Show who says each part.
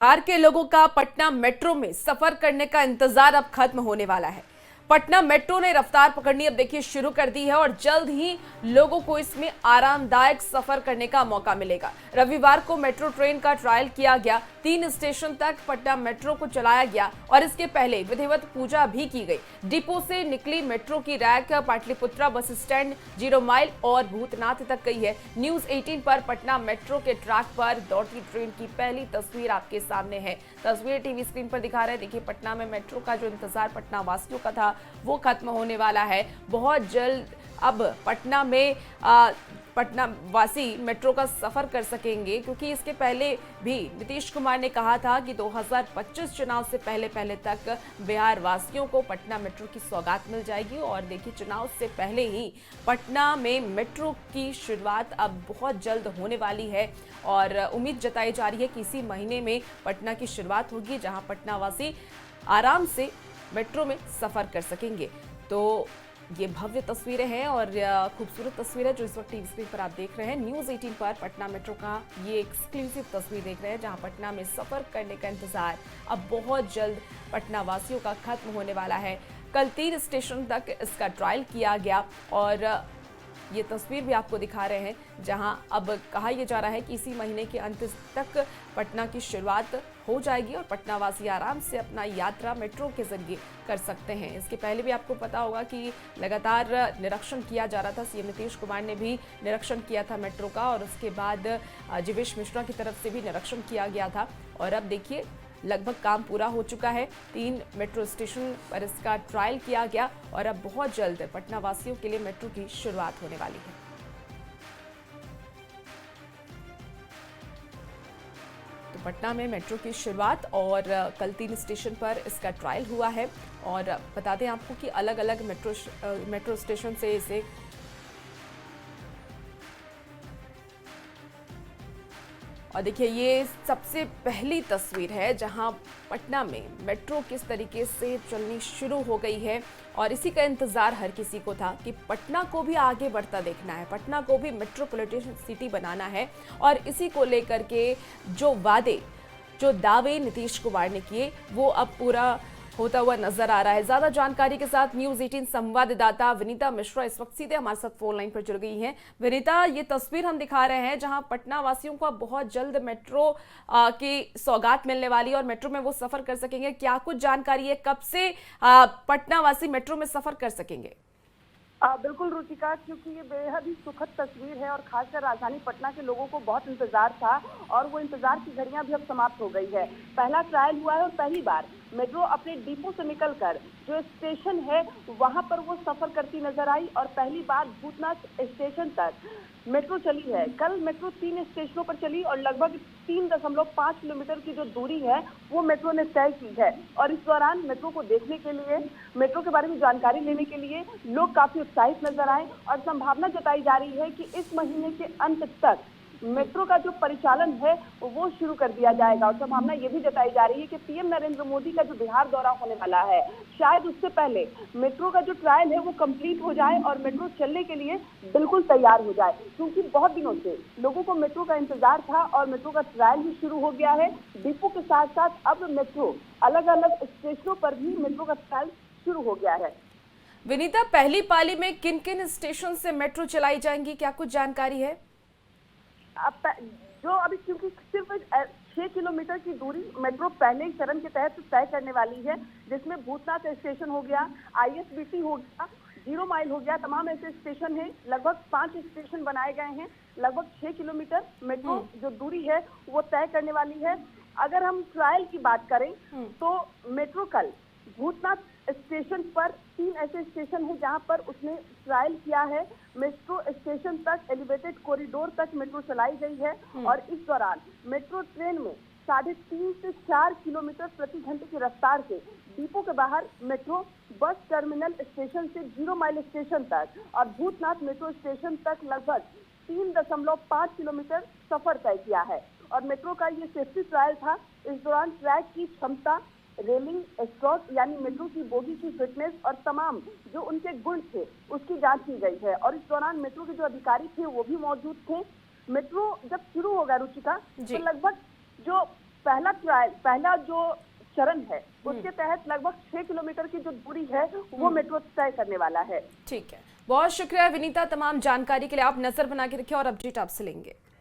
Speaker 1: बिहार के लोगों का पटना मेट्रो में सफर करने का इंतजार अब खत्म होने वाला है। पटना मेट्रो ने रफ्तार पकड़नी अब देखिए शुरू कर दी है और जल्द ही लोगों को इसमें आरामदायक सफर करने का मौका मिलेगा। रविवार को मेट्रो ट्रेन का ट्रायल किया गया, 3 स्टेशन तक पटना मेट्रो को चलाया गया और इसके पहले विधिवत पूजा भी की गई। डिपो से निकली मेट्रो की rack Pataliputra bus stand, 0 mile और भूतनाथ तक गई है। न्यूज 18 पर पटना मेट्रो के ट्रैक पर दौड़ती ट्रेन की पहली तस्वीर आपके सामने है। तस्वीर टीवी स्क्रीन पर दिखा रहे हैं। देखिए, पटना में मेट्रो का जो इंतजार पटना वासियों का था वो खत्म होने वाला है। बहुत जल्द अब पटना में पटना वासी मेट्रो का सफर कर सकेंगे, क्योंकि इसके पहले भी नीतीश कुमार ने कहा था कि 2025 चुनाव से पहले तक बिहार वासियों को पटना मेट्रो की सौगात मिल जाएगी। और देखिए, चुनाव से पहले ही पटना में मेट्रो की शुरुआत अब बहुत जल्द होने वाली है और उम्मीद जताई जा रही है कि इसी महीने में पटना की शुरुआत होगी, जहां पटना वासी आराम से मेट्रो में सफर कर सकेंगे। तो ये भव्य तस्वीरें हैं और खूबसूरत तस्वीर है जो इस वक्त टीवी स्क्रीन पर आप देख रहे हैं। न्यूज 18 पर पटना मेट्रो का ये एक्सक्लूसिव तस्वीर देख रहे हैं, जहां पटना में सफर करने का इंतजार अब बहुत जल्द पटना वासियों का खत्म होने वाला है। कल 3 स्टेशन तक इसका ट्रायल किया गया और ये तस्वीर भी आपको दिखा रहे हैं, जहां अब कहा यह जा रहा है कि इसी महीने के अंत तक पटना की शुरुआत हो जाएगी और पटना वासी आराम से अपना यात्रा मेट्रो के जरिए कर सकते हैं। इसके पहले भी आपको पता होगा कि लगातार निरीक्षण किया जा रहा था। सीएम नीतीश कुमार ने भी निरीक्षण किया था मेट्रो का और उसके बाद जीवेश मिश्रा की तरफ से भी निरीक्षण किया गया था और अब देखिए लगभग काम पूरा हो चुका है। 3 मेट्रो स्टेशन पर इसका ट्रायल किया गया और अब बहुत जल्द पटना वासियों के लिए मेट्रो की शुरुआत होने वाली है। तो पटना में मेट्रो की शुरुआत और कल 3 स्टेशन पर इसका ट्रायल हुआ है और बता दें आपको कि अलग अलग मेट्रो स्टेशन से इसे और देखिए, ये सबसे पहली तस्वीर है जहां पटना में मेट्रो किस तरीके से चलनी शुरू हो गई है और इसी का इंतजार हर किसी को था कि पटना को भी आगे बढ़ता देखना है, पटना को भी मेट्रोपॉलिटन सिटी बनाना है और इसी को लेकर के जो दावे नीतीश कुमार ने किए वो अब पूरा होता हुआ नजर आ रहा है। ज्यादा जानकारी के साथ न्यूज 18 संवाददाता विनीता मिश्रा इस वक्त सीधे हमारे साथ फोन लाइन पर जुड़ गई हैं। विनीता, ये तस्वीर हम दिखा रहे हैं जहां पटना वासियों को बहुत जल्द मेट्रो की सौगात मिलने वाली है और मेट्रो में वो सफर कर सकेंगे। क्या कुछ जानकारी है, कब से पटना वासी मेट्रो में सफर कर सकेंगे?
Speaker 2: बिल्कुल रुचिका, क्योंकि ये बेहद ही सुखद तस्वीर है और खासकर राजधानी पटना के लोगों को बहुत इंतजार था और वो इंतजार की घड़ियां भी अब समाप्त हो गई है। पहला ट्रायल हुआ है और पहली बार मेट्रो अपने डिपो से निकलकर जो स्टेशन है वहां पर वो सफर करती नजर आई और पहली बार भूतनाथ स्टेशन तक मेट्रो चली है। कल मेट्रो 3 स्टेशनों पर चली और लगभग 3.5 किलोमीटर की जो दूरी है वो मेट्रो ने तय की है और इस दौरान मेट्रो को देखने के लिए, मेट्रो के बारे में जानकारी लेने के लिए लोग काफी उत्साहित नजर आए और संभावना जताई जा रही है कि इस महीने के अंत तक मेट्रो का जो परिचालन है वो शुरू कर दिया जाएगा। और संभावना ये भी जताई जा रही है कि पीएम नरेंद्र मोदी का जो बिहार दौरा होने वाला है, शायद उससे पहले मेट्रो का जो ट्रायल है वो कंप्लीट हो जाए और मेट्रो चलने के लिए बिल्कुल तैयार हो जाए, क्योंकि बहुत दिनों से लोगों को मेट्रो का इंतजार था और मेट्रो का ट्रायल भी शुरू हो गया है। डिपो के साथ साथ अब मेट्रो अलग अलग स्टेशनों पर भी मेट्रो का ट्रायल शुरू हो गया है।
Speaker 1: विनीता, पहली पाली में किन किन स्टेशन से मेट्रो चलाई जाएंगी, क्या कुछ जानकारी है?
Speaker 2: जो अभी क्योंकि सिर्फ 6 किलोमीटर की दूरी मेट्रो पहले ही चरण के तहत तय करने वाली है, जिसमें भूतनाथ स्टेशन हो गया, ISBT हो गया, 0 माइल हो गया, तमाम ऐसे स्टेशन हैं। लगभग 5 स्टेशन बनाए गए हैं। लगभग 6 किलोमीटर मेट्रो जो दूरी है वो तय करने वाली है। अगर हम ट्रायल की बात करें तो मेट्रो कल भूतनाथ स्टेशन पर 3 ऐसे स्टेशन हैं जहां पर उसने ट्रायल किया है। मेट्रो स्टेशन तक एलिवेटेड कॉरिडोर तक मेट्रो चलाई गई है और इस दौरान मेट्रो ट्रेन में 3.5 से 4 किलोमीटर प्रति घंटे की रफ्तार से डिपो के बाहर मेट्रो बस टर्मिनल स्टेशन से 0 माइल स्टेशन तक और भूतनाथ मेट्रो स्टेशन तक लगभग 3.5 किलोमीटर सफर तय किया है। और मेट्रो का ये सेफ्टी ट्रायल था। इस दौरान ट्रैक की क्षमता, रेलिंग, स्ट्रोक यानी मेट्रो की बोगी की फिटनेस और तमाम जो उनके गुण थे उसकी जांच की गई है और इस दौरान मेट्रो के जो अधिकारी थे वो भी मौजूद थे। मेट्रो जब शुरू होगा रुचिका तो लगभग जो पहला जो चरण है उसके तहत लगभग 6 किलोमीटर की जो दूरी है वो मेट्रो तय करने वाला है।
Speaker 1: ठीक है, बहुत शुक्रिया विनीता, तमाम जानकारी के लिए। आप नजर बना के रखिए और अपडेट आपसे लेंगे।